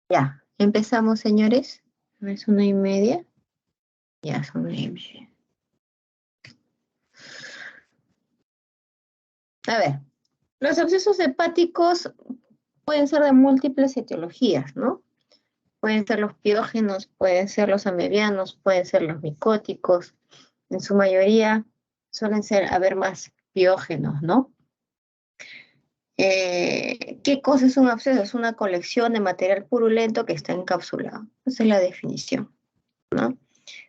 Ya, empezamos, señores. Es 1:30. Ya son 1:30. A ver, los abscesos hepáticos pueden ser de múltiples etiologías, ¿no? Pueden ser los piógenos, pueden ser los amebianos, pueden ser los micóticos. En su mayoría suelen haber más piógenos, ¿no? ¿Qué cosa es un absceso? Es una colección de material purulento que está encapsulado. Esa es la definición, ¿no?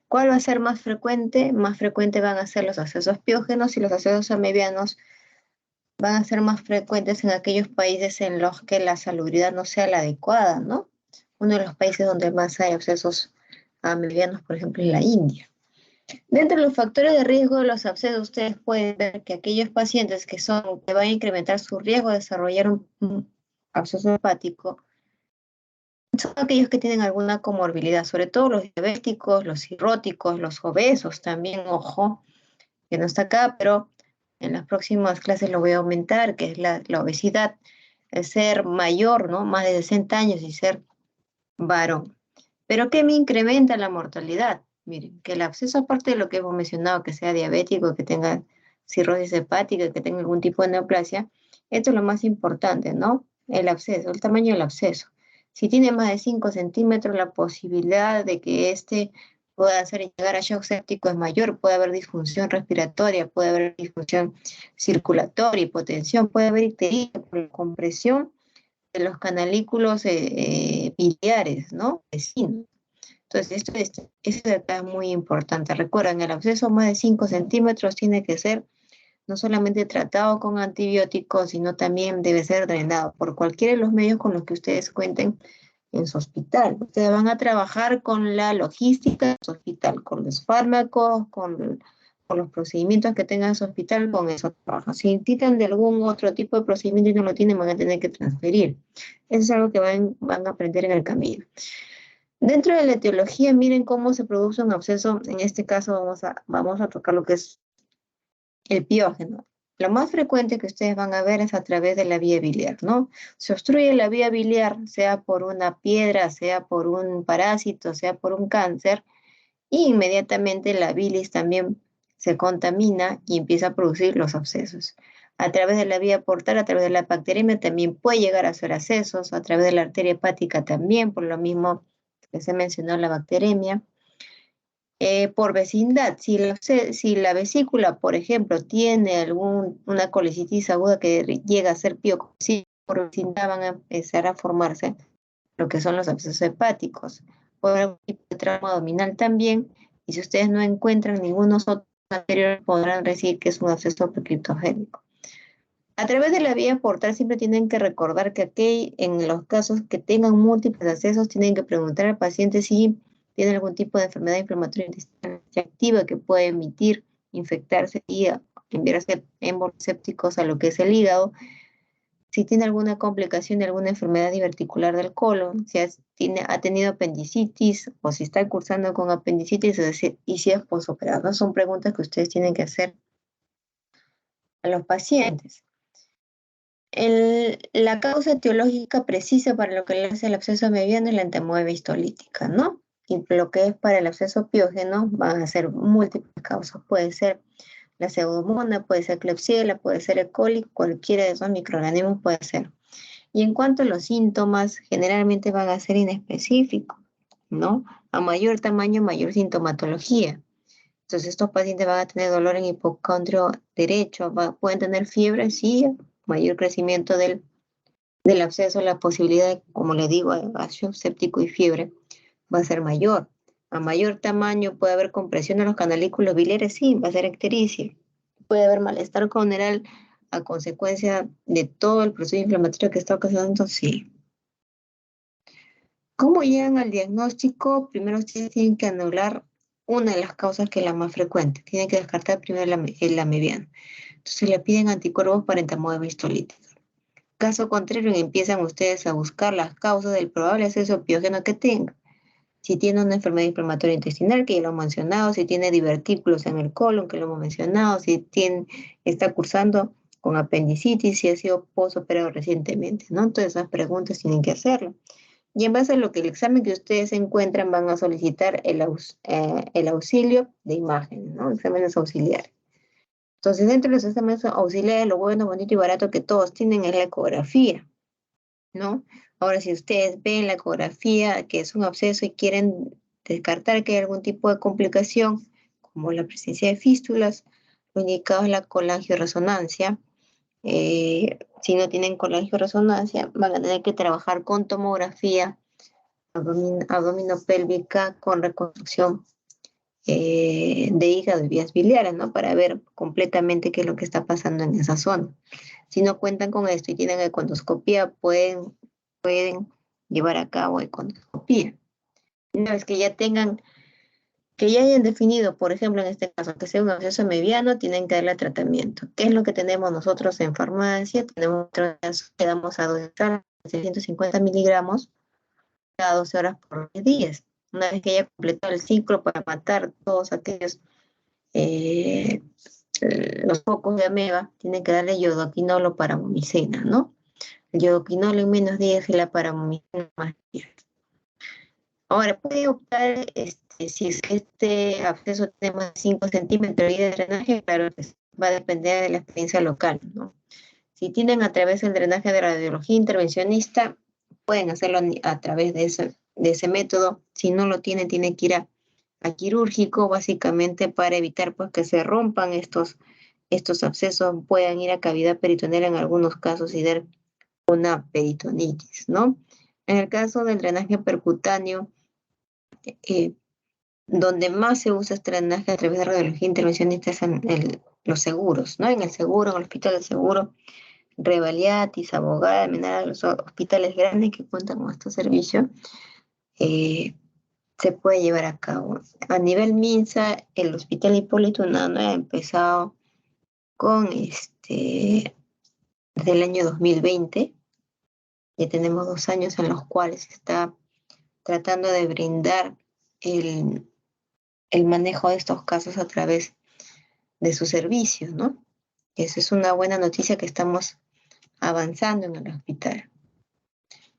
¿Cuál va a ser más frecuente? Más frecuente van a ser los abscesos piógenos y los abscesos amebianos van a ser más frecuentes en aquellos países en los que la salubridad no sea la adecuada, ¿no? Uno de los países donde más hay abscesos amebianos, por ejemplo, es la India. Dentro de los factores de riesgo de los abscesos, ustedes pueden ver que aquellos pacientes que van a incrementar su riesgo de desarrollar un absceso hepático son aquellos que tienen alguna comorbilidad, sobre todo los diabéticos, los cirróticos, los obesos también, ojo, que no está acá, pero en las próximas clases lo voy a aumentar, que es la obesidad, el ser mayor, ¿no? Más de 60 años y ser varón. ¿Pero qué me incrementa la mortalidad? Miren, que el absceso, aparte de lo que hemos mencionado, que sea diabético, que tenga cirrosis hepática, que tenga algún tipo de neoplasia, esto es lo más importante, ¿no? El absceso, el tamaño del absceso. Si tiene más de 5 centímetros, la posibilidad de que este pueda hacer llegar a shock séptico es mayor, puede haber disfunción respiratoria, puede haber disfunción circulatoria, hipotensión, puede haber ictericia por la compresión de los canalículos biliares, ¿no? Vecinos. Entonces, esto de acá es muy importante. Recuerden, el absceso más de 5 centímetros tiene que ser no solamente tratado con antibióticos, sino también debe ser drenado por cualquiera de los medios con los que ustedes cuenten en su hospital. Ustedes van a trabajar con la logística de su hospital, con los fármacos, con los procedimientos que tenga en su hospital, con eso trabajan. Si necesitan de algún otro tipo de procedimiento y no lo tienen, van a tener que transferir. Eso es algo que van a aprender en el camino. Dentro de la etiología, miren cómo se produce un absceso. En este caso vamos a tocar lo que es el piógeno. Lo más frecuente que ustedes van a ver es a través de la vía biliar, ¿no? Se obstruye la vía biliar, sea por una piedra, sea por un parásito, sea por un cáncer, y inmediatamente la bilis también se contamina y empieza a producir los abscesos. A través de la vía portal, a través de la bacteriemia también puede llegar a ser abscesos, a través de la arteria hepática también, por lo mismo que se mencionó la bacteriemia. Por vecindad, si la vesícula, por ejemplo, tiene una colicitis aguda que llega a ser piococito, por vecindad van a empezar a formarse lo que son los abscesos hepáticos. Por algún tipo de trauma abdominal también, y si ustedes no encuentran ninguno anterior, podrán decir que es un absceso precriptogénico. A través de la vía portal siempre tienen que recordar que aquí, en los casos que tengan múltiples accesos, tienen que preguntar al paciente si tiene algún tipo de enfermedad inflamatoria intestinal activa que puede emitir, infectarse y enviarse émbolos sépticos a lo que es el hígado. Si tiene alguna complicación de alguna enfermedad diverticular del colon, si ha tenido apendicitis o si está cursando con apendicitis y si es posoperado. Son preguntas que ustedes tienen que hacer a los pacientes. La causa etiológica precisa para lo que le hace el absceso amebiano es la entamoeba histolítica, ¿no? Y lo que es para el absceso piógeno van a ser múltiples causas. Puede ser la pseudomonas, puede ser Klebsiella, puede ser E. coli, cualquiera de esos microorganismos puede ser. Y en cuanto a los síntomas, generalmente van a ser inespecíficos, ¿no? A mayor tamaño, mayor sintomatología. Entonces, estos pacientes van a tener dolor en hipocondrio derecho, pueden tener fiebre, sí, mayor crecimiento del absceso, la posibilidad, como le digo, de shock séptico y fiebre va a ser mayor. A mayor tamaño puede haber compresión de los canalículos biliares, sí, va a ser ictericia. Puede haber malestar general a consecuencia de todo el proceso inflamatorio que está ocasionando, sí. ¿Cómo llegan al diagnóstico? Primero ustedes tienen que anular una de las causas que es la más frecuente. Tienen que descartar primero el amebiano. Entonces le piden anticuerpos para entamoeba histolítica. Caso contrario, empiezan ustedes a buscar las causas del probable acceso piógeno que tenga. Si tiene una enfermedad inflamatoria intestinal, que ya lo hemos mencionado, si tiene divertículos en el colon, que lo hemos mencionado, si está cursando con apendicitis, si ha sido posoperado recientemente, ¿no? Todas esas preguntas tienen que hacerlo. Y en base a lo que el examen que ustedes encuentran van a solicitar el auxilio de imágenes, ¿no? Exámenes auxiliares. Entonces, dentro de los exámenes auxiliares, lo bueno, bonito y barato que todos tienen es la ecografía, ¿no? Ahora, si ustedes ven la ecografía que es un absceso y quieren descartar que hay algún tipo de complicación, como la presencia de fístulas, lo indicado es la colangioresonancia. Si no tienen colangioresonancia, van a tener que trabajar con tomografía abdominopélvica con reconstrucción de hígado y vías biliares, ¿no? Para ver completamente qué es lo que está pasando en esa zona. Si no cuentan con esto y tienen econdoscopía, pueden llevar a cabo econdoscopía. Una vez que ya tengan, que ya hayan definido, por ejemplo, en este caso, que sea un absceso mediano, tienen que darle tratamiento. ¿Qué es lo que tenemos nosotros en farmacia? Tenemos que damos a dosis de 650 miligramos cada 12 horas por 10 días. Una vez que haya completado el ciclo para matar todos aquellos, eh, los focos de ameba, tienen que darle yodoquinol o paramomicina, ¿no? El yodoquinol en menos días y la paramomicina más días. Ahora, puede optar, si es que este absceso tiene más de 5 centímetros de drenaje, claro, pues va a depender de la experiencia local, ¿no? Si tienen a través del drenaje de radiología intervencionista, pueden hacerlo a través de ese método. Si no lo tienen, tienen que ir a quirúrgico, básicamente para evitar pues, que se rompan estos abscesos, puedan ir a cavidad peritoneal en algunos casos y dar una peritonitis, ¿no? En el caso del drenaje percutáneo, eh, donde más se usa este drenaje a través de radiología intervencionista es en los seguros, ¿no? En el seguro, en el hospital del seguro, Revaliatis, Abogada, Menara, los hospitales grandes que cuentan con este servicio, se puede llevar a cabo. A nivel MINSA, el Hospital Hipólito Unanue ha empezado con desde el año 2020. Ya tenemos 2 años en los cuales se está tratando de brindar el manejo de estos casos a través de su servicio, ¿no? Esa es una buena noticia que estamos avanzando en el hospital.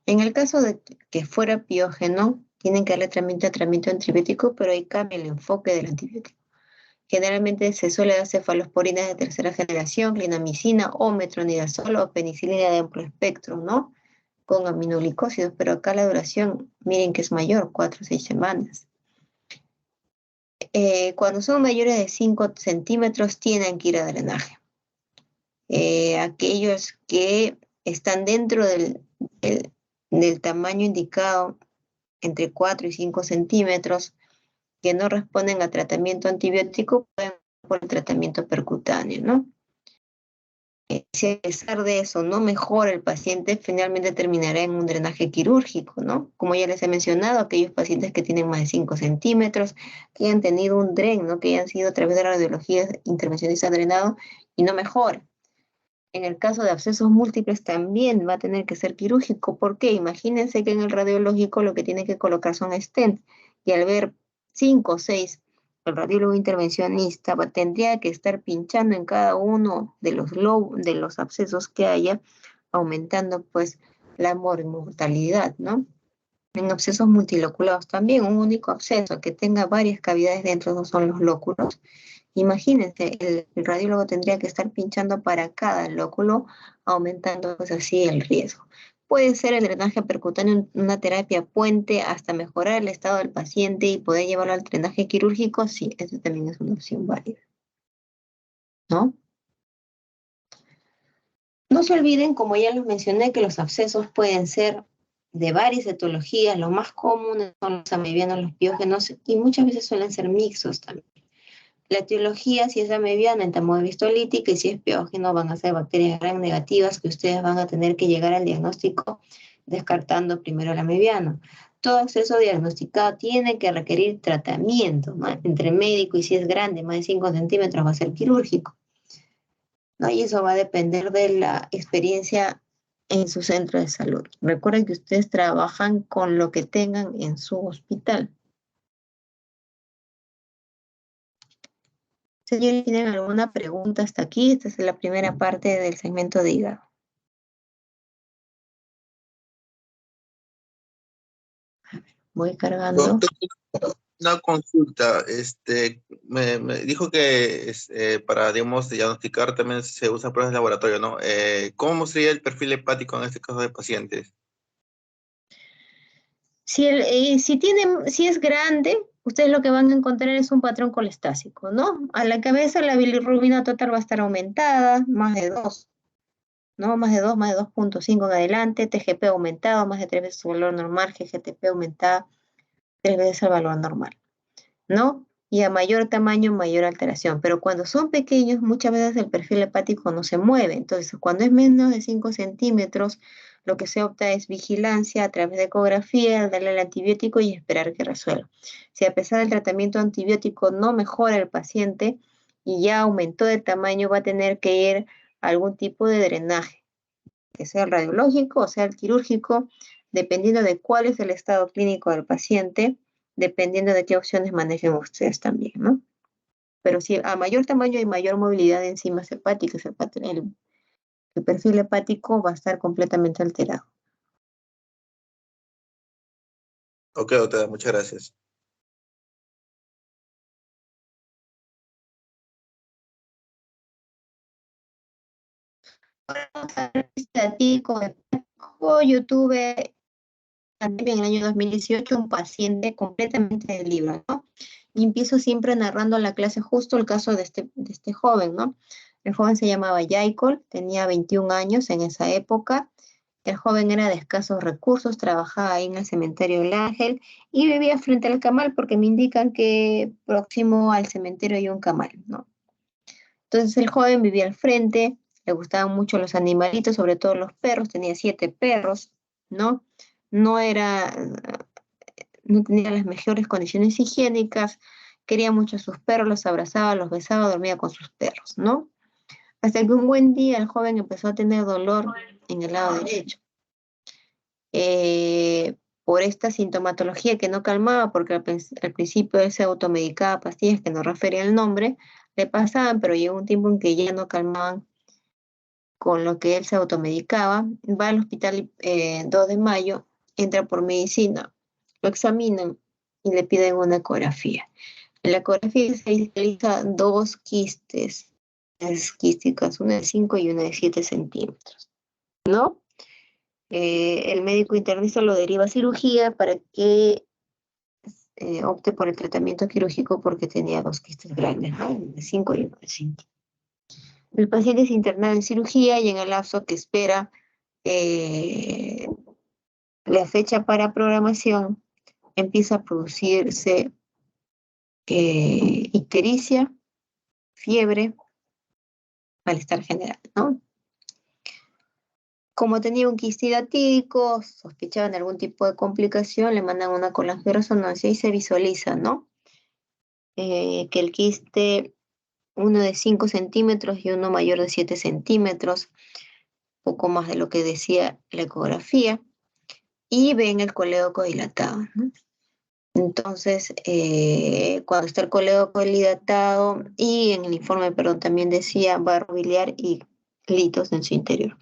En el caso de que fuera piógeno, tienen que darle tratamiento antibiótico, pero ahí cambia el enfoque del antibiótico. Generalmente se suele dar cefalosporinas de tercera generación, clindamicina o metronidazol o penicilina de amplio espectro, ¿no? Con aminoglicósidos, pero acá la duración, miren que es mayor, 4 o 6 semanas. Cuando son mayores de 5 centímetros, tienen que ir a drenaje. Aquellos que están dentro del tamaño indicado, entre 4 y 5 centímetros, que no responden a tratamiento antibiótico, pueden por el tratamiento percutáneo, ¿no? Si a pesar de eso no mejora el paciente, finalmente terminará en un drenaje quirúrgico, ¿no? Como ya les he mencionado, aquellos pacientes que tienen más de 5 centímetros, que hayan tenido un DREN, ¿no? Que hayan sido a través de la radiología intervencionista drenado y no mejora. En el caso de abscesos múltiples también va a tener que ser quirúrgico. ¿Por qué? Imagínense que en el radiológico lo que tiene que colocar son stents y al ver 5 o 6, el radiólogo intervencionista tendría que estar pinchando en cada uno de los abscesos que haya, aumentando pues la mortalidad, ¿no? En abscesos multiloculados también, un único absceso que tenga varias cavidades dentro no son los lóculos. Imagínense, el radiólogo tendría que estar pinchando para cada lóculo, aumentando pues así el riesgo. Puede ser el drenaje percutáneo una terapia puente hasta mejorar el estado del paciente y poder llevarlo al drenaje quirúrgico, sí, eso también es una opción válida, ¿no? No se olviden, como ya les mencioné, que los abscesos pueden ser de varias etiologías, los más comunes son los amebianos, los piógenos, y muchas veces suelen ser mixtos también. La etiología, si es amebiana, entamoebistolítica, y si es piógeno, van a ser bacterias gram negativas que ustedes van a tener que llegar al diagnóstico descartando primero el amebiano. Todo acceso diagnosticado tiene que requerir tratamiento, ¿no? Entre médico y si es grande, más de 5 centímetros, va a ser quirúrgico, ¿no? Y eso va a depender de la experiencia en su centro de salud. Recuerden que ustedes trabajan con lo que tengan en su hospital. Señores, ¿tienen alguna pregunta hasta aquí? Esta es la primera parte del segmento de hígado. Voy cargando. Doctor, una consulta. Me dijo que para, digamos, diagnosticar también se usa pruebas de laboratorio, ¿no? ¿Cómo sería el perfil hepático en este caso de pacientes? Si es grande, ustedes lo que van a encontrar es un patrón colestásico, ¿no? A la cabeza la bilirrubina total va a estar aumentada, más de 2, ¿no? Más de 2,5 en adelante, TGP aumentado, más de 3 veces su valor normal, GGTP aumentada, 3 veces el valor normal, ¿no? Y a mayor tamaño, mayor alteración. Pero cuando son pequeños, muchas veces el perfil hepático no se mueve. Entonces, cuando es menos de 5 centímetros, lo que se opta es vigilancia a través de ecografía, darle el antibiótico y esperar que resuelva. Si a pesar del tratamiento antibiótico no mejora el paciente y ya aumentó de tamaño, va a tener que ir a algún tipo de drenaje, que sea el radiológico o sea el quirúrgico, dependiendo de cuál es el estado clínico del paciente, dependiendo de qué opciones manejen ustedes también, ¿no? Pero si a mayor tamaño y mayor movilidad de enzimas hepáticas, el perfil hepático va a estar completamente alterado. Ok, doctora, muchas gracias. Yo tuve también en el año 2018 un paciente completamente del libro, ¿no? Y empiezo siempre narrando en la clase justo el caso de este joven, ¿no? El joven se llamaba Jacob, tenía 21 años en esa época. El joven era de escasos recursos, trabajaba ahí en el cementerio del Ángel y vivía frente al camal porque me indican que próximo al cementerio hay un camal, ¿no? Entonces el joven vivía al frente, le gustaban mucho los animalitos, sobre todo los perros, tenía 7 perros, ¿no? No era, no tenía las mejores condiciones higiénicas, quería mucho a sus perros, los abrazaba, los besaba, dormía con sus perros, ¿no? Hasta que un buen día el joven empezó a tener dolor en el lado derecho. Por esta sintomatología que no calmaba, porque al principio él se automedicaba pastillas que no refería el nombre, le pasaban, pero llegó un tiempo en que ya no calmaban con lo que él se automedicaba, va al hospital 2 de mayo, entra por medicina, lo examinan y le piden una ecografía. En la ecografía se visualiza 2 quistes quísticas, una de 5 y una de 7 centímetros, ¿no? El médico internista lo deriva a cirugía para que opte por el tratamiento quirúrgico porque tenía 2 quistes grandes, ¿no? Uno de 5 y uno de 5. El paciente es internado en cirugía y en el lapso que espera eh, la fecha para programación empieza a producirse ictericia, fiebre, malestar general, ¿no? Como tenía un quiste hidatídico, sospechaban algún tipo de complicación, le mandan una colangioresonancia y se visualiza, ¿no? Que el quiste, uno de 5 centímetros y uno mayor de 7 centímetros, poco más de lo que decía la ecografía, y ven el colédoco dilatado, ¿no? Entonces, cuando está el colédoco dilatado y en el informe, perdón, también decía barro biliar y litos en su interior.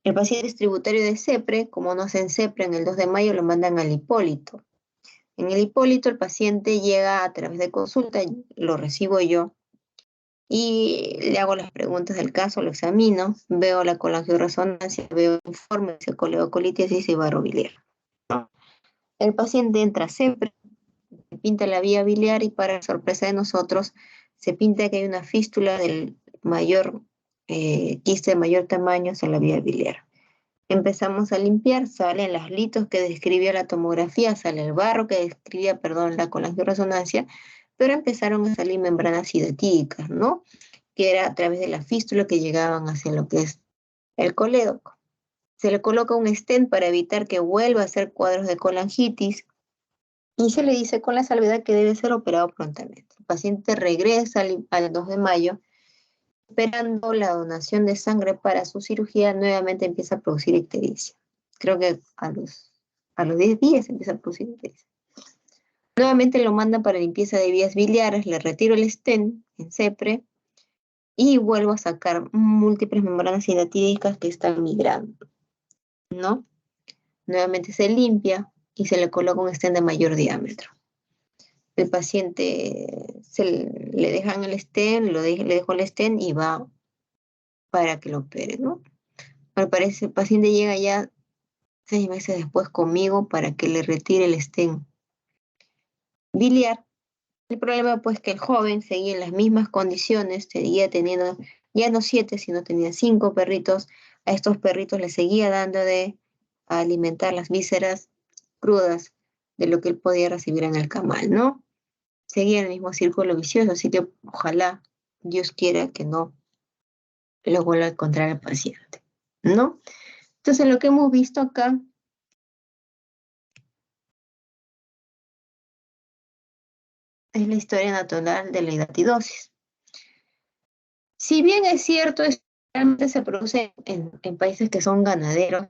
El paciente es tributario de CEPRE, como no hacen CEPRE, en el 2 de mayo lo mandan al Hipólito. En el Hipólito el paciente llega a través de consulta, lo recibo yo y le hago las preguntas del caso, lo examino, veo la colangioresonancia, veo el informe de coledocolitiasis y barro biliar. El paciente entra a CEPRE, se pinta la vía biliar y para sorpresa de nosotros se pinta que hay una fístula del mayor quiste de mayor tamaño en la vía biliar. Empezamos a limpiar, salen las litos que describía la tomografía, sale el barro que describía, perdón, la colangioresonancia, pero empezaron a salir membranas hidatídicas, ¿no? Que era a través de la fístula que llegaban hacia lo que es el colédoco. Se le coloca un stent para evitar que vuelva a hacer cuadros de colangitis y se le dice con la salvedad que debe ser operado prontamente. El paciente regresa al 2 de mayo esperando la donación de sangre para su cirugía, nuevamente empieza a producir ictericia. Creo que a los 10 días empieza a producir ictericia. Nuevamente lo mandan para limpieza de vías biliares, le retiro el stent en CEPRE y vuelvo a sacar múltiples membranas hidatídicas que están migrando, ¿no? Nuevamente se limpia, y se le coloca un stent de mayor diámetro. El paciente le dejan el stent, le dejó el stent y va para que lo operen, ¿no? Al parecer el paciente llega ya 6 meses después conmigo para que le retire el stent biliar. El problema pues que el joven seguía en las mismas condiciones, seguía teniendo ya no 7, sino tenía 5 perritos. A estos perritos les seguía dando de alimentar las vísceras crudas de lo que él podía recibir en el camal, ¿no? Seguía el mismo círculo vicioso, así que ojalá Dios quiera que no lo vuelva a encontrar el paciente, ¿no? Entonces lo que hemos visto acá es la historia natural de la hidatidosis. Si bien es cierto, realmente se produce en países que son ganaderos,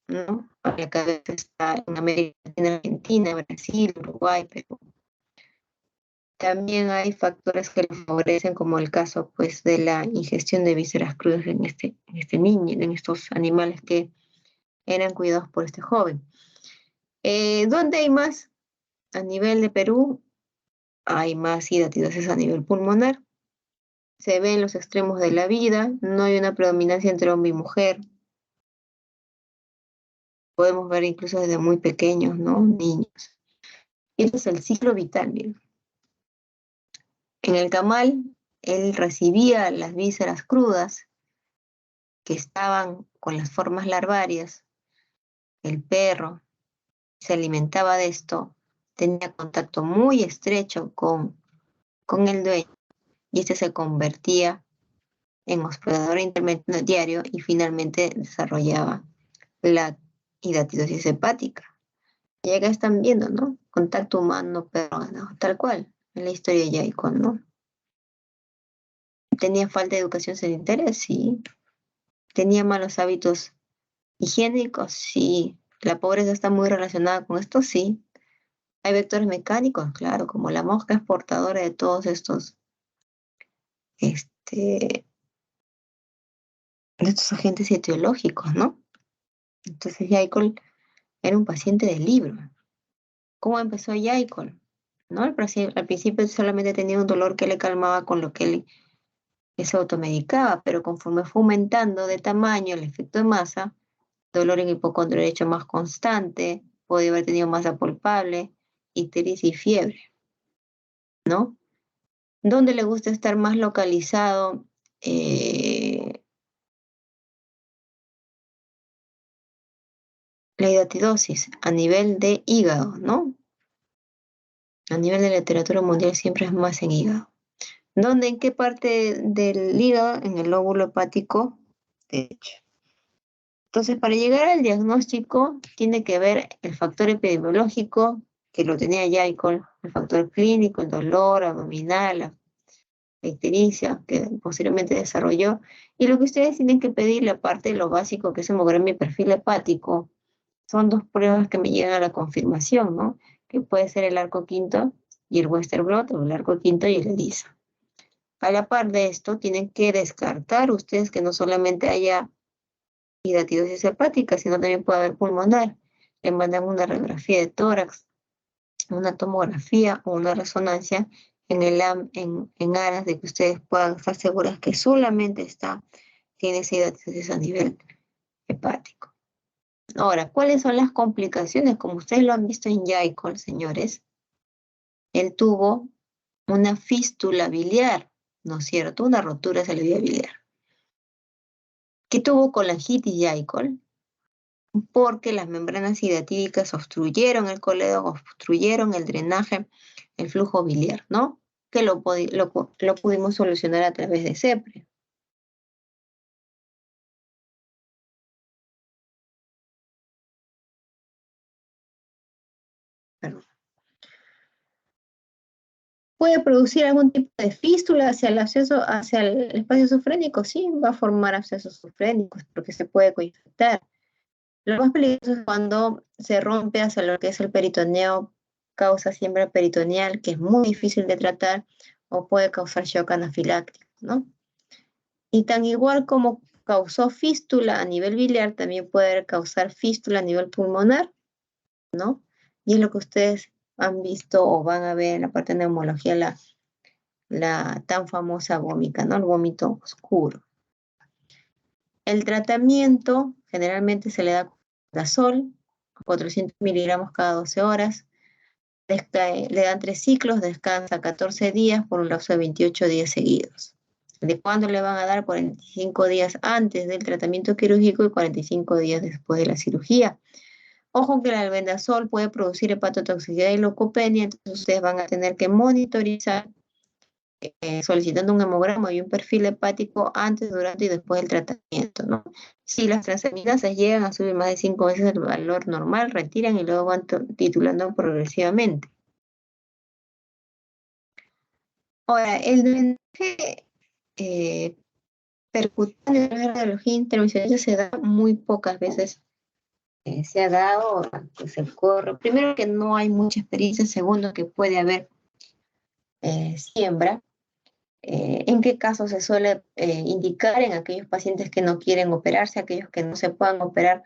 ¿no? La cabeza está en América Latina, Argentina, Brasil, Uruguay, Perú. También hay factores que lo favorecen, como el caso pues, de la ingestión de vísceras crudas en este niño, en estos animales que eran cuidados por este joven. ¿Dónde hay más? A nivel de Perú, hay más hidatidosis a nivel pulmonar. Se ve en los extremos de la vida, no hay una predominancia entre hombre y mujer. Podemos ver incluso desde muy pequeños, ¿no? Niños. Y este es el ciclo vital, miren. En el camal, él recibía las vísceras crudas que estaban con las formas larvarias. El perro se alimentaba de esto, tenía contacto muy estrecho con el dueño y este se convertía en hospedador intermediario y finalmente desarrollaba la hidatidosis hepática. Y acá están viendo, ¿no? Contacto humano, perro, ganado, tal cual, en la historia de Jacob, ¿no? Tenía falta de educación sanitaria, sí. Tenía malos hábitos higiénicos, sí. La pobreza está muy relacionada con esto, sí. Hay vectores mecánicos, claro, como la mosca es portadora de todos de estos agentes etiológicos, ¿no? Entonces Jacob era un paciente del libro. ¿Cómo empezó Jacob? ¿No? Al principio solamente tenía un dolor que le calmaba con lo que él se automedicaba, pero conforme fue aumentando de tamaño el efecto de masa, dolor en hipocondrio derecho más constante, podía haber tenido masa palpable, ictericia y fiebre, ¿no? ¿Dónde le gusta estar más localizado? La hidatidosis a nivel de hígado, ¿no? A nivel de la literatura mundial siempre es más en hígado. ¿Dónde? ¿En qué parte del hígado? En el lóbulo hepático derecho. Entonces, para llegar al diagnóstico, tiene que ver el factor epidemiológico, que lo tenía Jacob, el factor clínico, el dolor abdominal, la ictericia, que posteriormente desarrolló, y lo que ustedes tienen que pedirle, aparte de lo básico, que es hemograma y perfil hepático, son 2 pruebas que me llegan a la confirmación, ¿no? Que puede ser el arco quinto y el Western blot, o el arco quinto y el ELISA. A la par de esto, tienen que descartar ustedes que no solamente haya hidatidosis hepática, sino también puede haber pulmonar. Le mandan una radiografía de tórax, una tomografía o una resonancia en aras de que ustedes puedan estar seguras que solamente tiene esa hidatidosis a nivel hepático. Ahora, ¿cuáles son las complicaciones? Como ustedes lo han visto en Jacob, señores, él tuvo una fístula biliar, ¿no es cierto? Una rotura de la vía biliar. ¿Qué tuvo colangitis Jacob? Porque las membranas hidatívicas obstruyeron el coledo, obstruyeron el drenaje, el flujo biliar, ¿no? Que lo pudimos solucionar a través de CEPRE. Perdón. ¿Puede producir algún tipo de fístula hacia el espacio esofrénico? Sí, va a formar abscesos esofrénicos porque se puede coinfectar. Lo más peligroso es cuando se rompe hacia lo que es el peritoneo, causa siembra peritoneal, que es muy difícil de tratar, o puede causar shock anafiláctico, ¿no? Y tan igual como causó fístula a nivel biliar, también puede causar fístula a nivel pulmonar, ¿no? Y es lo que ustedes han visto o van a ver en la parte de neumología, la tan famosa vómica, ¿no? El vómito oscuro. El tratamiento generalmente se le da omeprazol, 400 miligramos cada 12 horas. Le dan 3 ciclos, descansa 14 días por un lapso de 28 días seguidos. ¿De cuándo le van a dar? 45 días antes del tratamiento quirúrgico y 45 días después de la cirugía. Ojo que el albendazol puede producir hepatotoxicidad y leucopenia, entonces ustedes van a tener que monitorizar solicitando un hemograma y un perfil hepático antes, durante y después del tratamiento, ¿no? Si las transaminasas llegan a subir más de 5 veces el valor normal, retiran y luego van titulando progresivamente. Ahora, el drenaje percutáneo de la radiología intervencionista se da muy pocas veces. Se ha dado, pues se corre. Primero que no hay mucha experiencia, segundo que puede haber siembra. ¿En qué caso se suele indicar? En aquellos pacientes que no quieren operarse, aquellos que no se puedan operar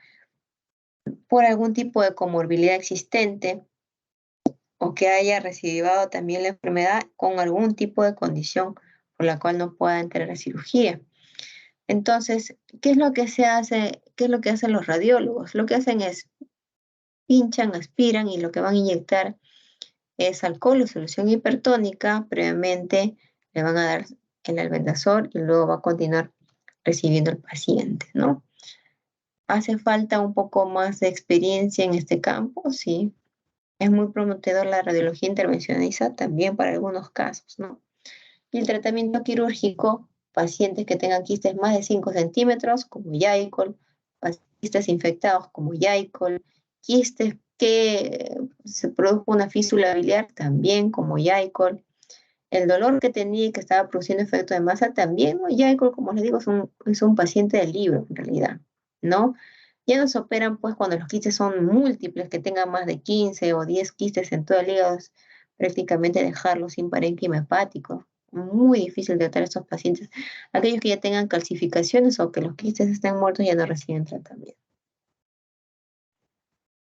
por algún tipo de comorbilidad existente o que haya recidivado también la enfermedad con algún tipo de condición por la cual no pueda entrar a cirugía. Entonces, ¿qué es lo que se hace? ¿Qué es lo que hacen los radiólogos? Lo que hacen es pinchan, aspiran y lo que van a inyectar es alcohol o solución hipertónica. Previamente le van a dar el albendazol y luego va a continuar recibiendo el paciente, ¿no? ¿Hace falta un poco más de experiencia en este campo? Sí. Es muy prometedor la radiología intervencionista también para algunos casos, ¿no? Y el tratamiento quirúrgico, pacientes que tengan quistes más de 5 centímetros, como Yaicol, quistes infectados como Yaicol, quistes que se produjo una fístula biliar también como Yaicol, el dolor que tenía y que estaba produciendo efecto de masa también, ¿no? Yaicol, como les digo, es un paciente del libro en realidad, ¿no? Ya nos operan pues cuando los quistes son múltiples, que tengan más de 15 o 10 quistes en todo el hígado, es prácticamente dejarlos sin parénquima hepático. Muy difícil tratar a estos pacientes. Aquellos que ya tengan calcificaciones o que los quistes estén muertos ya no reciben tratamiento.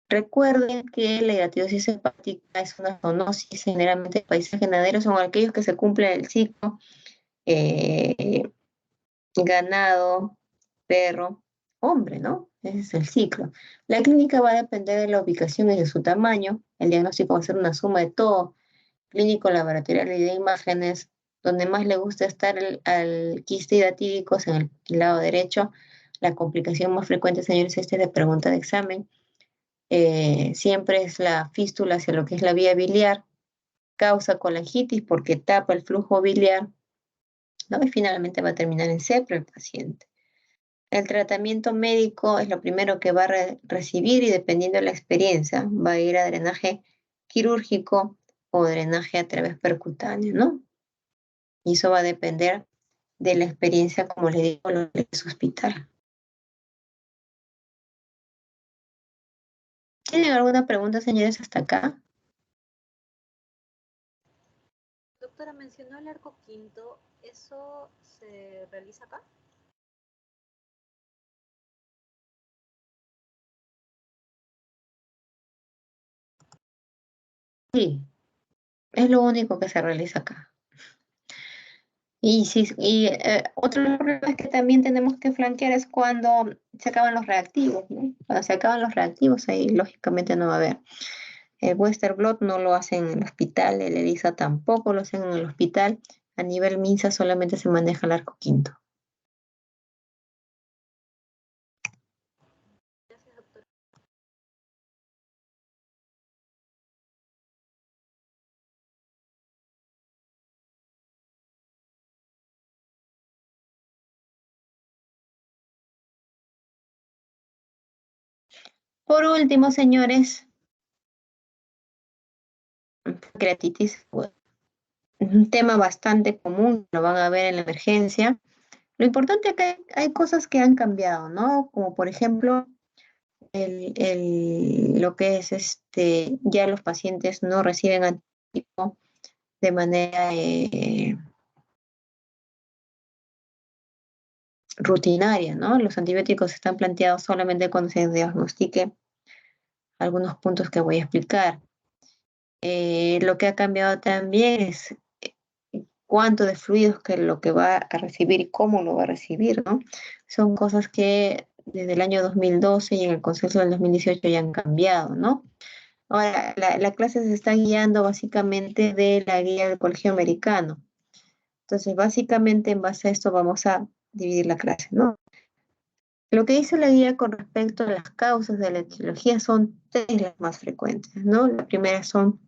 Recuerden que la hidatidosis hepática es una zoonosis, generalmente en países ganaderos son aquellos que se cumplen el ciclo eh, ganado, perro, hombre, ¿no? Ese es el ciclo. La clínica va a depender de la ubicación y de su tamaño. El diagnóstico va a ser una suma de todo, clínico, laboratorial y de imágenes. Donde más le gusta estar al quiste hidatídico es en el lado derecho. La complicación más frecuente, señores, es de pregunta de examen. Siempre es la fístula hacia lo que es la vía biliar, causa colangitis porque tapa el flujo biliar, ¿no? Y finalmente va a terminar en sepro el paciente. El tratamiento médico es lo primero que va a recibir y dependiendo de la experiencia, va a ir a drenaje quirúrgico o drenaje a través percutáneo, ¿no? Y eso va a depender de la experiencia, como le digo, lo que es hospital. ¿Tienen alguna pregunta, señores, hasta acá? Doctora, mencionó el arco quinto, ¿eso se realiza acá? Sí, es lo único que se realiza acá. Y, sí, y otro problema que también tenemos que flanquear es cuando se acaban los reactivos, ¿no? Cuando se acaban los reactivos, ahí lógicamente no va a haber. El Western Blot no lo hacen en el hospital, el ELISA tampoco lo hacen en el hospital. A nivel MINSA solamente se maneja el arco quinto. Gracias, doctora. Por último, señores, pancreatitis, un tema bastante común, lo van a ver en la emergencia. Lo importante es que hay cosas que han cambiado, ¿no? Como por ejemplo, lo que es ya los pacientes no reciben antibióticos de manera rutinaria, ¿no? Los antibióticos están planteados solamente cuando se diagnostique algunos puntos que voy a explicar. Lo que ha cambiado también es cuánto de fluidos que lo que va a recibir y cómo lo va a recibir, ¿no? Son cosas que desde el año 2012 y en el consenso del 2018 ya han cambiado, ¿no? Ahora, la clase se está guiando básicamente de la guía del Colegio Americano. Entonces, básicamente en base a esto vamos a dividir la clase, ¿no? Lo que dice la guía con respecto a las causas de la etiología son tres las más frecuentes, ¿no? La primera son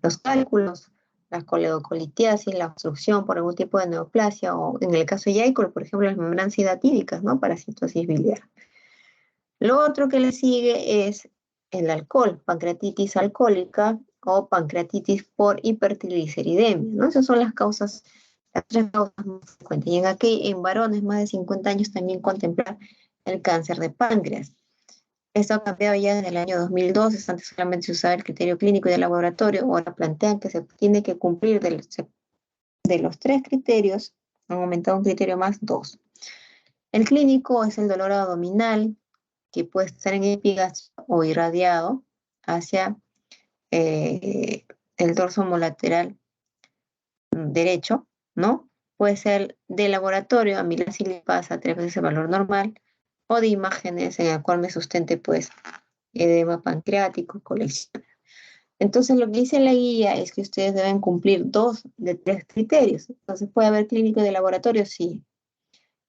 los cálculos, la coledocolitiasis, la obstrucción por algún tipo de neoplasia, o en el caso de Yaikor, por ejemplo, las membranas hidatívicas, ¿no? Parasitosis biliar. Lo otro que le sigue es el alcohol, pancreatitis alcohólica o pancreatitis por hipertrigliceridemia, ¿no? Esas son las causas, las tres causas más frecuentes. Y en varones más de 50 años también contemplar el cáncer de páncreas. Esto ha cambiado ya desde el año 2012, antes solamente se usaba el criterio clínico y de laboratorio, ahora plantean que se tiene que cumplir de los tres criterios, han aumentado un criterio más, dos. El clínico es el dolor abdominal, que puede estar en epigastrio o irradiado hacia el dorso homolateral derecho, ¿no? Puede ser de laboratorio, amilasa y lipasa, 3 veces el valor normal, o de imágenes en el cual me sustente, pues, edema pancreático, colección. Entonces, lo que dice la guía es que ustedes deben cumplir 2 de 3 criterios. Entonces, ¿puede haber clínico de laboratorio? Sí.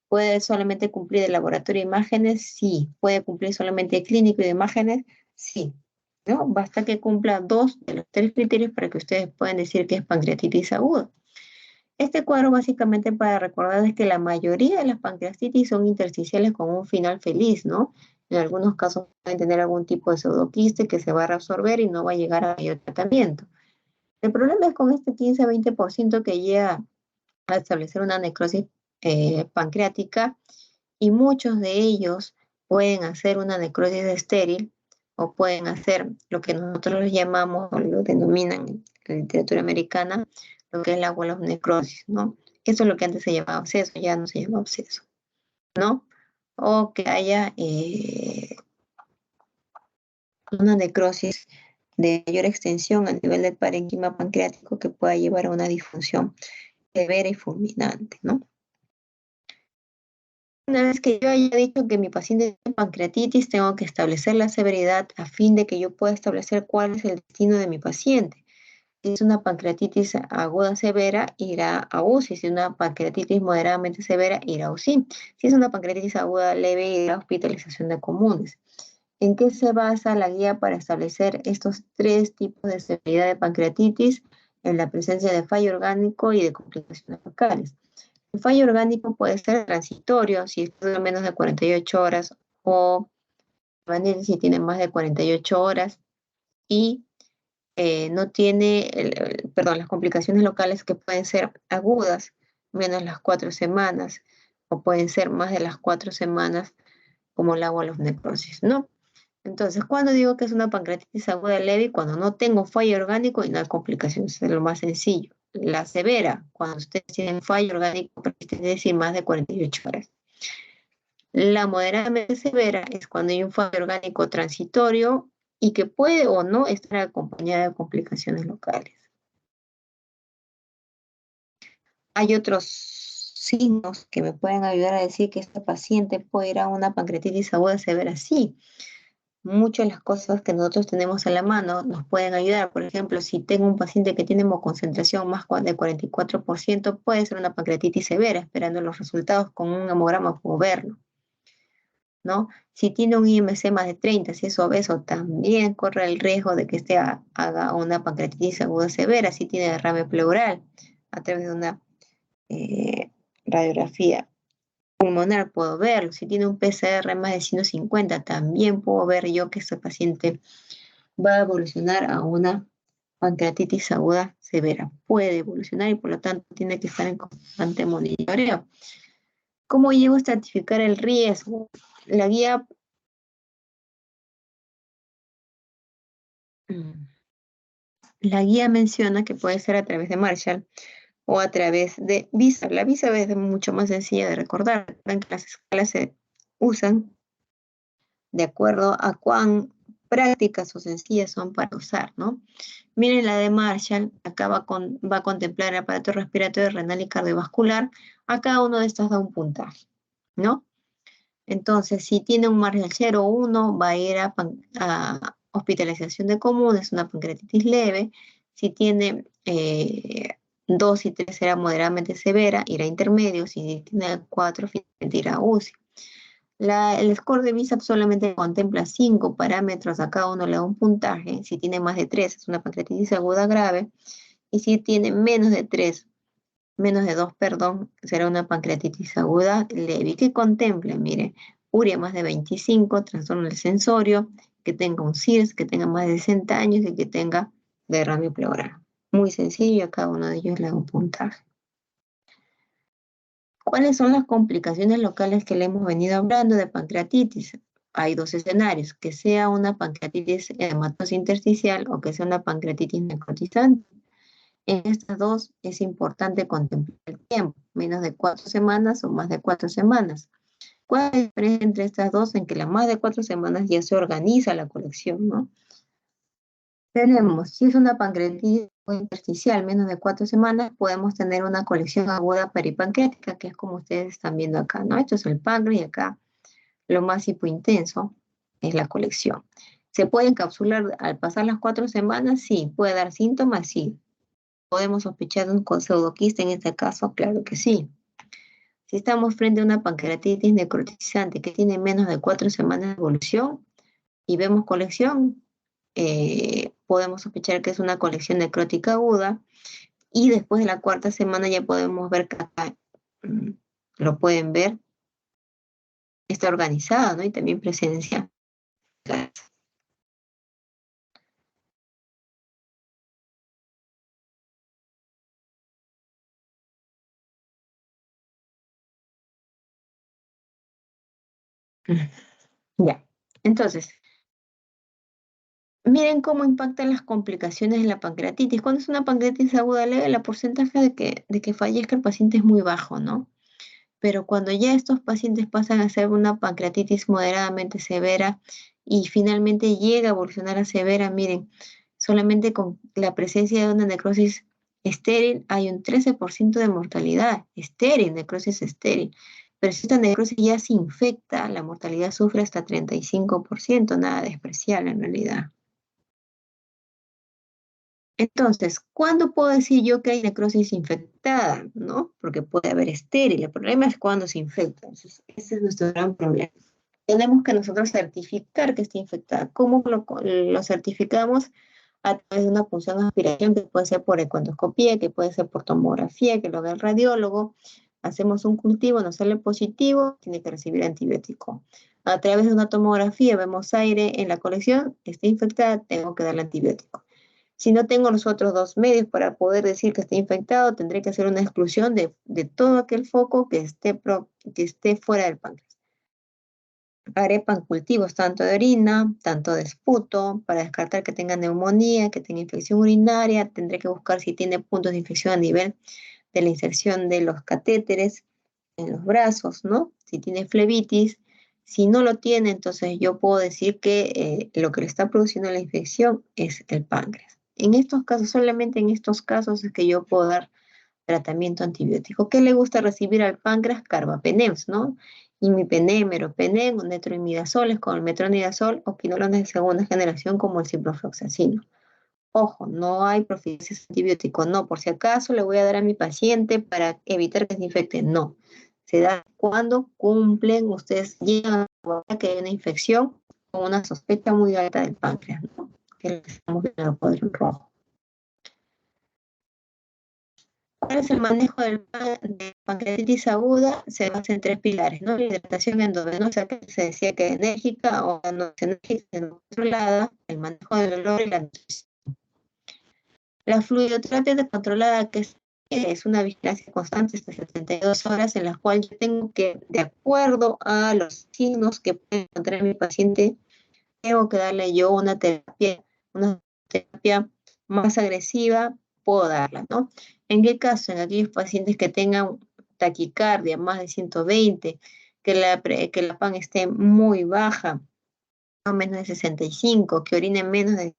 ¿Puede solamente cumplir de laboratorio de imágenes? Sí. ¿Puede cumplir solamente clínico y de imágenes? Sí. ¿No? Basta que cumpla 2 de los 3 criterios para que ustedes puedan decir que es pancreatitis aguda. Este cuadro básicamente para recordarles que la mayoría de las pancreatitis son intersticiales con un final feliz, ¿no? En algunos casos pueden tener algún tipo de pseudoquiste que se va a reabsorber y no va a llegar a mayor tratamiento. El problema es con este 15-20% que llega a establecer una necrosis pancreática y muchos de ellos pueden hacer una necrosis estéril o pueden hacer lo que nosotros llamamos o lo denominan en la literatura americana lo que es la wall of necrosis, ¿no? Eso es lo que antes se llamaba absceso, ya no se llama absceso, ¿no? O que haya una necrosis de mayor extensión a nivel del parénquima pancreático que pueda llevar a una disfunción severa y fulminante, ¿no? Una vez que yo haya dicho que mi paciente tiene pancreatitis, tengo que establecer la severidad a fin de que yo pueda establecer cuál es el destino de mi paciente. Si es una pancreatitis aguda severa, irá a UCI. Si es una pancreatitis moderadamente severa, irá a UCI. Si es una pancreatitis aguda leve, irá a hospitalización de comunes. ¿En qué se basa la guía para establecer estos tres tipos de severidad de pancreatitis? En la presencia de fallo orgánico y de complicaciones locales. El fallo orgánico puede ser transitorio, si dura menos de 48 horas, o si tiene más de 48 horas, y no tiene, perdón, las complicaciones locales que pueden ser agudas, menos las 4 semanas, o pueden ser más de las 4 semanas, como la wall of necrosis, ¿no? Entonces, cuando digo que es una pancreatitis aguda leve, cuando no tengo fallo orgánico y no hay complicaciones, es lo más sencillo. La severa, cuando ustedes tienen fallo orgánico, es decir, más de 48 horas. La moderadamente severa es cuando hay un fallo orgánico transitorio y que puede o no estar acompañada de complicaciones locales. Hay otros signos que me pueden ayudar a decir que este paciente puede ir a una pancreatitis aguda severa. Sí, muchas de las cosas que nosotros tenemos a la mano nos pueden ayudar. Por ejemplo, si tengo un paciente que tiene hemoconcentración más de 44%, puede ser una pancreatitis severa. Esperando los resultados con un hemograma puedo verlo, ¿no? Si tiene un IMC más de 30, si es obeso, también corre el riesgo de que haga una pancreatitis aguda severa. Si tiene derrame pleural a través de una radiografía pulmonar, puedo verlo. Si tiene un PCR más de 150, también puedo ver yo que este paciente va a evolucionar a una pancreatitis aguda severa. Puede evolucionar y por lo tanto tiene que estar en constante monitoreo. ¿Cómo llego a estratificar el riesgo? La guía menciona que puede ser a través de Marshall o a través de VISA. La VISA es mucho más sencilla de recordar. Recuerden que las escalas se usan de acuerdo a cuán prácticas o sencillas son para usar, ¿no? Miren la de Marshall, acá va a contemplar el aparato respiratorio, renal y cardiovascular. A cada uno de estos da un puntaje, ¿no? Entonces, si tiene un margen 0 o 1, va a ir a hospitalización de común, es una pancreatitis leve. Si tiene 2 y 3 será moderadamente severa, irá a intermedio. Si tiene 4, finalmente irá a UCI. El score de BISAP solamente contempla 5 parámetros, a cada uno le da un puntaje. Si tiene más de 3, es una pancreatitis aguda grave. Y si tiene menos de 3, menos de 2, perdón, será una pancreatitis aguda leve, que contemple, mire, urea más de 25, trastorno del sensorio, que tenga un CIRS, que tenga más de 60 años y que tenga derrame pleural. Muy sencillo, a cada uno de ellos le da un puntaje. ¿Cuáles son las complicaciones locales que le hemos venido hablando de pancreatitis? Hay dos escenarios, que sea una pancreatitis edematosa intersticial o que sea una pancreatitis necrotizante. En estas dos es importante contemplar el tiempo, menos de 4 semanas o más de 4 semanas. ¿Cuál es la diferencia entre estas dos? En que la más de 4 semanas ya se organiza la colección, ¿no? Tenemos, si es una pancreatitis intersticial, menos de 4 semanas, podemos tener una colección aguda peripancreática, que es como ustedes están viendo acá, ¿no? Esto es el páncreas y acá lo más hipointenso es la colección. ¿Se puede encapsular al pasar las 4 semanas? Sí. ¿Puede dar síntomas? Sí. ¿Podemos sospechar de un pseudoquista en este caso? Claro que sí. Si estamos frente a una pancreatitis necrotizante que tiene menos de 4 semanas de evolución y vemos colección, podemos sospechar que es una colección necrótica aguda, y después de la 4ª semana ya podemos ver que acá, lo pueden ver, está organizada, ¿no? Y también presencia. Ya, entonces, miren cómo impactan las complicaciones de la pancreatitis. Cuando es una pancreatitis aguda leve, el porcentaje de que fallezca el paciente es muy bajo, ¿no? Pero cuando ya estos pacientes pasan a ser una pancreatitis moderadamente severa y finalmente llega a evolucionar a severa, miren, solamente con la presencia de una necrosis estéril hay un 13% de mortalidad, estéril, necrosis estéril. Pero si esta necrosis ya se infecta, la mortalidad sufre hasta 35%, nada despreciable en realidad. Entonces, ¿cuándo puedo decir yo que hay necrosis infectada? ¿No? Porque puede haber estéril. El problema es cuando se infecta. Entonces, ese es nuestro gran problema. Tenemos que nosotros certificar que está infectada. ¿Cómo lo certificamos? A través de una punción de aspiración que puede ser por econdoscopía, que puede ser por tomografía, que lo haga el radiólogo. Hacemos un cultivo, nos sale positivo, tiene que recibir antibiótico. A través de una tomografía vemos aire en la colección, está infectada, tengo que darle antibiótico. Si no tengo los otros dos medios para poder decir que está infectado, tendré que hacer una exclusión de todo aquel foco que esté fuera del páncreas. Haré pancultivos tanto de orina, tanto de esputo, para descartar que tenga neumonía, que tenga infección urinaria. Tendré que buscar si tiene puntos de infección a nivel de la inserción de los catéteres en los brazos, ¿no? Si tiene flebitis. Si no lo tiene, entonces yo puedo decir que lo que le está produciendo la infección es el páncreas. En estos casos, solamente en estos casos es que yo puedo dar tratamiento antibiótico. ¿Qué le gusta recibir al páncreas? Carbapenems, ¿no? Imipenem, meropenem, netroimidazoles como el metronidazol o quinolones de segunda generación como el ciprofloxacino. Ojo, no hay profilaxis antibiótico, no, por si acaso le voy a dar a mi paciente para evitar que se infecte, no. Se da cuando cumplen, ustedes llegan a que hay una infección con una sospecha muy alta del páncreas, ¿no? Que es lo que estamos viendo en el cuadro rojo. ¿Cuál es el manejo de pancreatitis aguda? Se basa en 3 pilares, ¿no? La hidratación endovenosa, que se decía que es enérgica o no es enérgica, no controlada, el manejo del dolor y la nutrición. La fluidoterapia descontrolada, que es una vigilancia constante hasta 72 horas, en la cual yo tengo que, de acuerdo a los signos que puede encontrar mi paciente, tengo que darle yo una terapia más agresiva, puedo darla, ¿no? ¿En qué caso? En aquellos pacientes que tengan taquicardia más de 120, que la PAN esté muy baja, menos de 65, que orine menos de...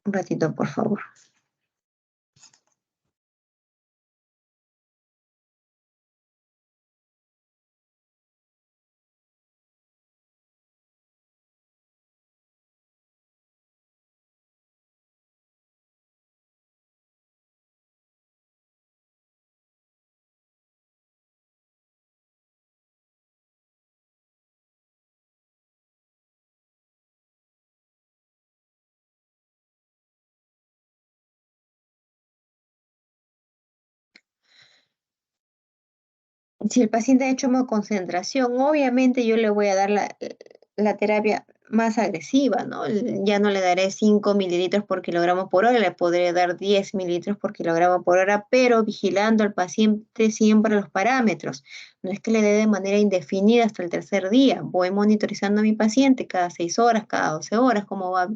Un ratito, por favor. Si el paciente ha hecho concentración, obviamente yo le voy a dar la terapia más agresiva, ¿no? Ya no le daré 5 mililitros por kilogramo por hora, le podré dar 10 mililitros por kilogramo por hora, pero vigilando al paciente siempre los parámetros. No es que le dé de manera indefinida hasta el tercer día. Voy monitorizando a mi paciente cada 6 horas, cada 12 horas, cómo va,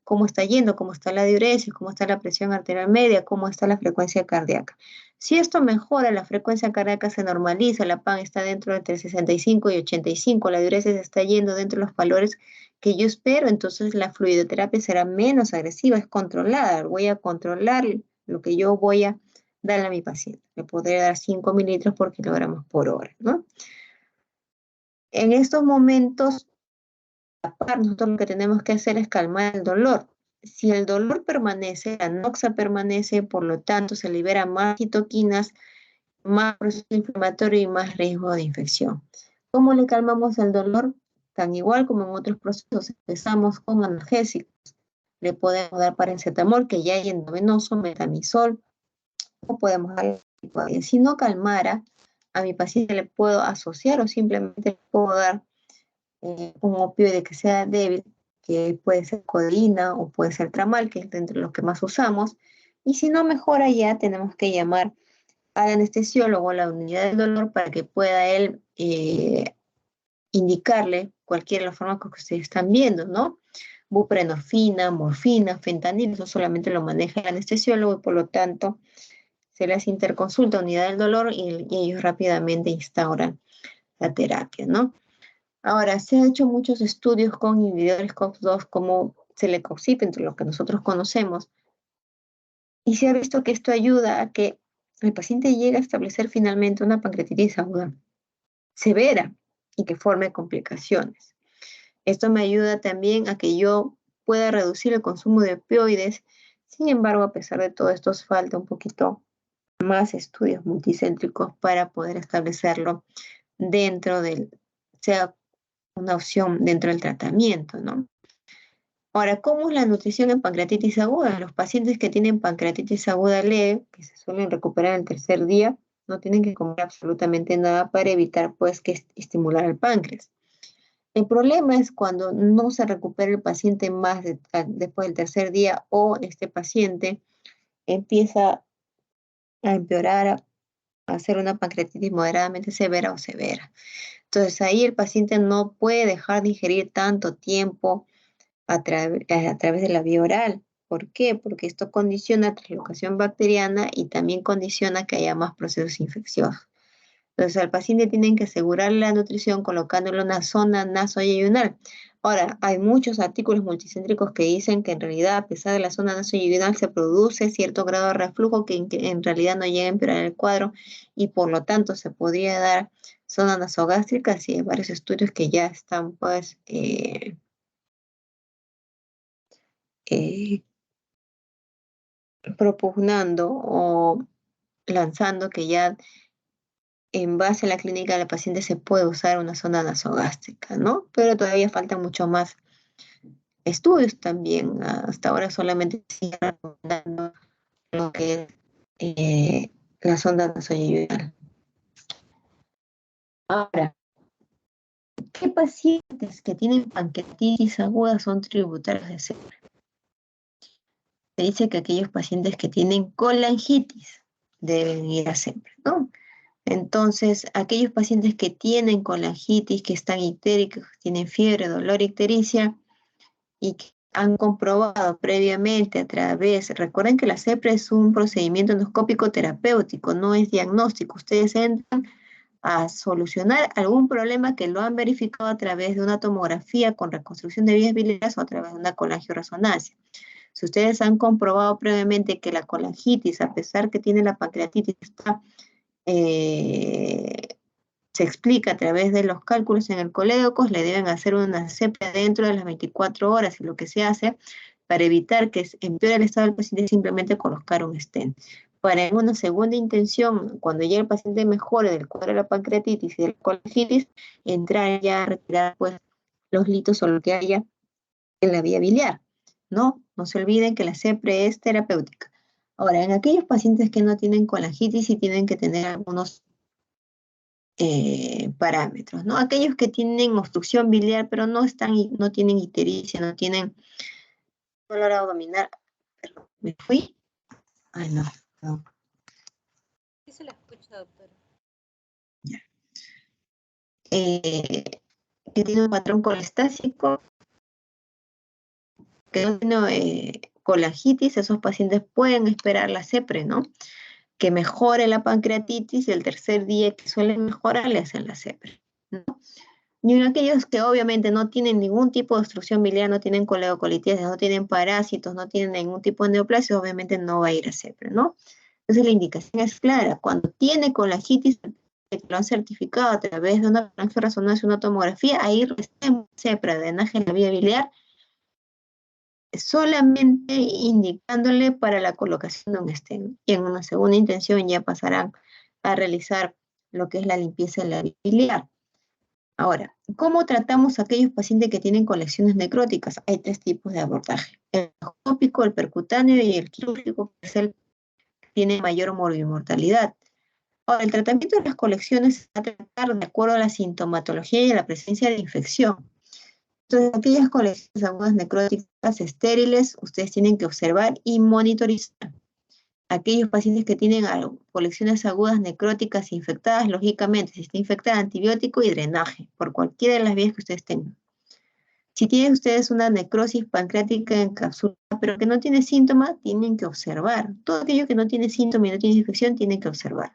cómo está yendo, cómo está la diuresis, cómo está la presión arterial media, cómo está la frecuencia cardíaca. Si esto mejora, la frecuencia cardíaca se normaliza, la PAN está dentro de entre 65 y 85, la diuresis está yendo dentro de los valores que yo espero, entonces la fluidoterapia será menos agresiva, es controlada. Voy a controlar lo que yo voy a darle a mi paciente. Le podré dar 5 mililitros por kilogramos por hora, ¿no? En estos momentos, nosotros lo que tenemos que hacer es calmar el dolor. Si el dolor permanece, la noxa permanece, por lo tanto se libera más citoquinas, más proceso inflamatorio y más riesgo de infección. ¿Cómo le calmamos el dolor? Tan igual como en otros procesos, empezamos con analgésicos. Le podemos dar paracetamol, que ya hay endovenoso, metamizol, o podemos dar... Si no calmara, a mi paciente le puedo asociar o simplemente le puedo dar un opioide que sea débil, que puede ser codeína o puede ser tramal, que es entre los que más usamos. Y si no mejora ya, tenemos que llamar al anestesiólogo a la unidad del dolor para que pueda él indicarle cualquiera de los fármacos que ustedes están viendo, ¿no? Buprenorfina, morfina, fentanil, eso solamente lo maneja el anestesiólogo y por lo tanto se les interconsulta a unidad del dolor y ellos rápidamente instauran la terapia, ¿no? Ahora, se han hecho muchos estudios con inhibidores COX-2 como Celecoxib, entre los que nosotros conocemos, y se ha visto que esto ayuda a que el paciente llegue a establecer finalmente una pancreatitis aguda severa y que forme complicaciones. Esto me ayuda también a que yo pueda reducir el consumo de opioides. Sin embargo, a pesar de todo esto, falta un poquito más estudios multicéntricos para poder establecerlo dentro del, sea una opción dentro del tratamiento, ¿no? Ahora, ¿cómo es la nutrición en pancreatitis aguda? Los pacientes que tienen pancreatitis aguda leve, que se suelen recuperar el tercer día, no tienen que comer absolutamente nada para evitar, pues, que estimular el páncreas. El problema es cuando no se recupera el paciente más después del tercer día o este paciente empieza a empeorar, a hacer una pancreatitis moderadamente severa o severa. Entonces ahí el paciente no puede dejar de ingerir tanto tiempo a través de la vía oral. ¿Por qué? Porque esto condiciona la translocación bacteriana y también condiciona que haya más procesos infecciosos. Entonces al paciente tienen que asegurar la nutrición colocándole una sonda nasoyeyunal. Ahora, hay muchos artículos multicéntricos que dicen que en realidad, a pesar de la sonda nasoyeyunal, se produce cierto grado de reflujo que en realidad no llega a empeorar el cuadro y por lo tanto se podría dar sonda nasogástrica. Sí, hay varios estudios que ya están pues propugnando o lanzando que ya en base a la clínica del paciente se puede usar una sonda nasogástrica, ¿no? Pero todavía faltan mucho más estudios también. Hasta ahora solamente se sigue recomendando lo que es la sonda nasoyeyunal. Ahora, ¿qué pacientes que tienen pancreatitis aguda son tributarios de SEPRE? Se dice que aquellos pacientes que tienen colangitis deben ir a SEPRE, ¿no? Entonces, aquellos pacientes que tienen colangitis, que están ictéricos, que tienen fiebre, dolor, ictericia, y que han comprobado previamente a través, recuerden que la CEPRE es un procedimiento endoscópico terapéutico, no es diagnóstico. Ustedes entran a solucionar algún problema que lo han verificado a través de una tomografía con reconstrucción de vías biliares o a través de una colangioresonancia. Si ustedes han comprobado previamente que la colangitis, a pesar que tiene la pancreatitis, se explica a través de los cálculos en el colédocos, le deben hacer una CEPRA dentro de las 24 horas, y lo que se hace para evitar que empeore el estado del paciente es simplemente colocar un stent. Para una segunda intención, cuando llegue el paciente mejore del cuadro de la pancreatitis y de la colangitis, entrar ya a retirar pues los litos o lo que haya en la vía biliar. No se olviden que la CEPRE es terapéutica. Ahora, en aquellos pacientes que no tienen colangitis, sí tienen que tener algunos parámetros, ¿no? Aquellos que tienen obstrucción biliar, pero no tienen ictericia, no tienen dolor abdominal. Perdón, ¿me fui? Ay, no. Sí se la escucha, doctora. Ya. Que tiene un patrón colestásico, que no tiene colangitis, esos pacientes pueden esperar la CEPRE, ¿no? Que mejore la pancreatitis y el tercer día que suele mejorar le hacen la CEPRE, ¿no? Y aquellos que obviamente no tienen ningún tipo de obstrucción biliar, no tienen coledocolitides, no tienen parásitos, no tienen ningún tipo de neoplasia, obviamente no va a ir a CEPRE, ¿no? Entonces la indicación es clara. Cuando tiene colangitis, que lo han certificado a través de una resonancia, una tomografía, ahí recién CEPRE, drenaje en la vía biliar, solamente indicándole para la colocación de un stent. Y en una segunda intención ya pasarán a realizar lo que es la limpieza de la vía biliar. Ahora, ¿cómo tratamos a aquellos pacientes que tienen colecciones necróticas? Hay 3 tipos de abordaje: el endoscópico, el percutáneo y el quirúrgico, que es el que tiene mayor morbimortalidad. Ahora, el tratamiento de las colecciones se va a tratar de acuerdo a la sintomatología y a la presencia de infección. Entonces, aquellas colecciones agudas necróticas estériles, ustedes tienen que observar y monitorizar. Aquellos pacientes que tienen colecciones agudas necróticas infectadas, lógicamente, si está infectada, antibiótico y drenaje, por cualquiera de las vías que ustedes tengan. Si tienen ustedes una necrosis pancreática encapsulada, pero que no tiene síntomas, tienen que observar. Todo aquello que no tiene síntomas y no tiene infección, tienen que observar.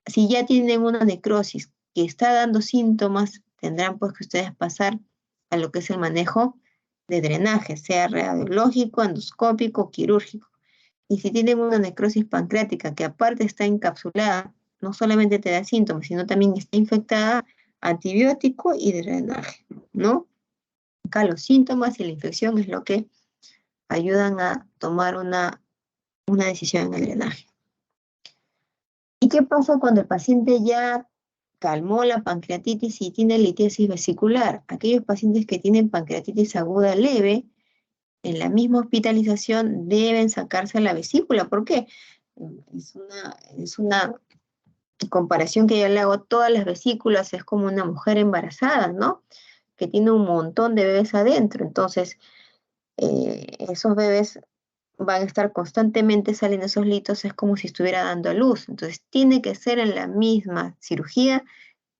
Si ya tienen una necrosis que está dando síntomas, tendrán pues que ustedes pasar a lo que es el manejo de drenaje, sea radiológico, endoscópico, quirúrgico. Y si tienen una necrosis pancreática que aparte está encapsulada, no solamente te da síntomas, sino también está infectada, antibiótico y drenaje, ¿no? Acá los síntomas y la infección es lo que ayudan a tomar una decisión en el drenaje. ¿Y qué pasa cuando el paciente ya calmó la pancreatitis y tiene litiasis vesicular? Aquellos pacientes que tienen pancreatitis aguda leve, en la misma hospitalización deben sacarse la vesícula. ¿Por qué? Es una comparación que yo le hago. Todas las vesículas es como una mujer embarazada, ¿no? Que tiene un montón de bebés adentro. Entonces, esos bebés van a estar constantemente saliendo esos litos, es como si estuviera dando a luz. Entonces, tiene que ser en la misma cirugía,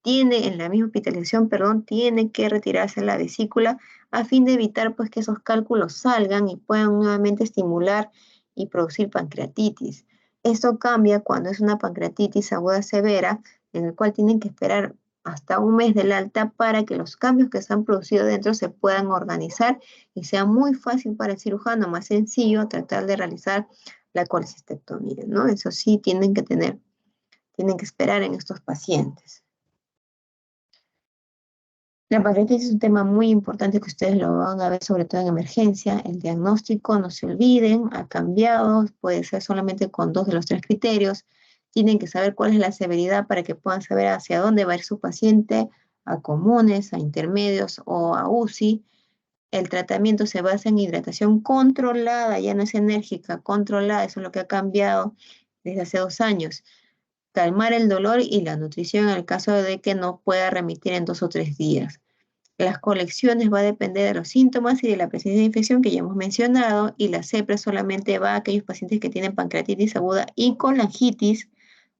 en la misma hospitalización, perdón, tiene que retirarse la vesícula a fin de evitar pues que esos cálculos salgan y puedan nuevamente estimular y producir pancreatitis. Esto cambia cuando es una pancreatitis aguda severa, en el cual tienen que esperar hasta un mes del alta para que los cambios que se han producido dentro se puedan organizar y sea muy fácil para el cirujano, más sencillo, tratar de realizar la colecistectomía, ¿no? Eso sí, tienen que esperar en estos pacientes. La pancreatitis es un tema muy importante que ustedes lo van a ver sobre todo en emergencia. El diagnóstico, no se olviden, ha cambiado, puede ser solamente con 2 de los 3 criterios. Tienen que saber cuál es la severidad para que puedan saber hacia dónde va a ir su paciente, a comunes, a intermedios o a UCI. El tratamiento se basa en hidratación controlada, ya no es enérgica, controlada, eso es lo que ha cambiado desde hace 2 años. Calmar el dolor y la nutrición en el caso de que no pueda remitir en 2 o 3 días. Las colecciones va a depender de los síntomas y de la presencia de infección que ya hemos mencionado, y la CEPRE solamente va a aquellos pacientes que tienen pancreatitis aguda y colangitis,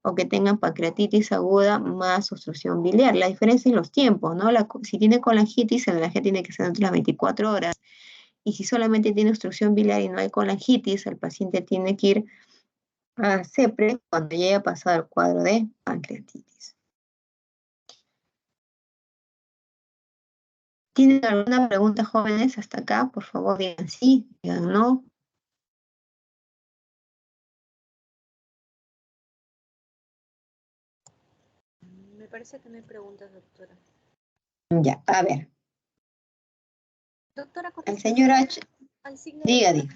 o que tengan pancreatitis aguda más obstrucción biliar. La diferencia es los tiempos, ¿no? Si tiene colangitis, el drenaje tiene que ser entre las 24 horas, y si solamente tiene obstrucción biliar y no hay colangitis, el paciente tiene que ir a CEPRE cuando llegue a pasar el cuadro de pancreatitis. ¿Tienen alguna pregunta, jóvenes, hasta acá? Por favor, digan sí, digan no. Me parece que no hay preguntas, doctora. Ya, a ver. Doctora, con El respecto señor H, al signo diga, de diga.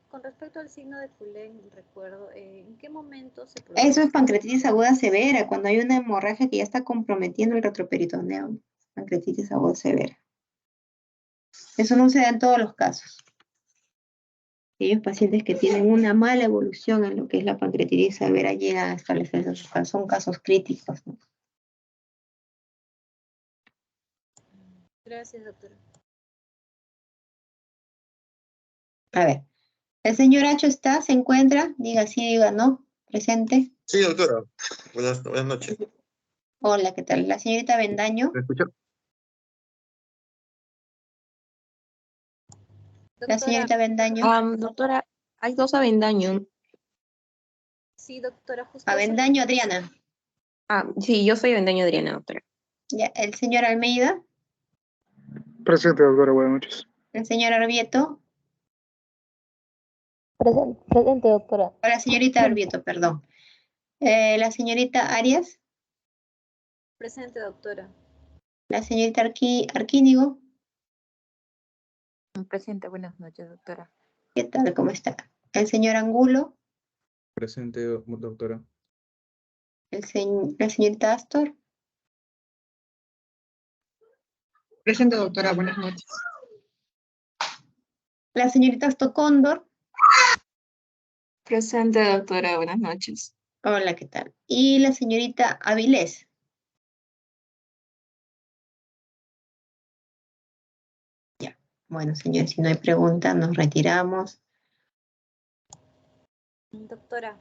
con respecto al signo de Cullen, recuerdo, ¿en qué momento se Eso produce? es pancreatitis aguda severa, cuando hay una hemorragia que ya está comprometiendo el retroperitoneo. Pancreatitis aguda severa. Eso no se da en todos los casos. Aquellos pacientes que tienen una mala evolución en lo que es la pancreatitis severa llegan a establecer esos casos. Son casos críticos, ¿no? Gracias, doctora. A ver, ¿el señor H está? ¿Se encuentra? Diga sí, diga no. Presente. Sí, doctora. Buenas noches. Hola, ¿qué tal? La señorita Bendaño. ¿Me escucha? La Doctora, señorita Bendaño. Doctora, hay dos Avendaño. sí, doctora, justo eso. Avendaño Adriana. Sí, yo soy Avendaño Adriana, doctora. Ya, el señor Almeida. Presente, doctora, buenas noches. El señor Arbieto. Presente, doctora. O la señorita Arbieto, perdón. La señorita Arias. Presente, doctora. La señorita Arquínigo. Presente, buenas noches, doctora. ¿Qué tal? ¿Cómo está? El señor Angulo. Presente, doctora. La señorita Astor. Presente, doctora, buenas noches. La señorita Stocóndor. Presente, doctora, buenas noches. Hola, ¿qué tal? Y la señorita Avilés. Ya. Bueno, señores, si no hay preguntas, nos retiramos. Doctora,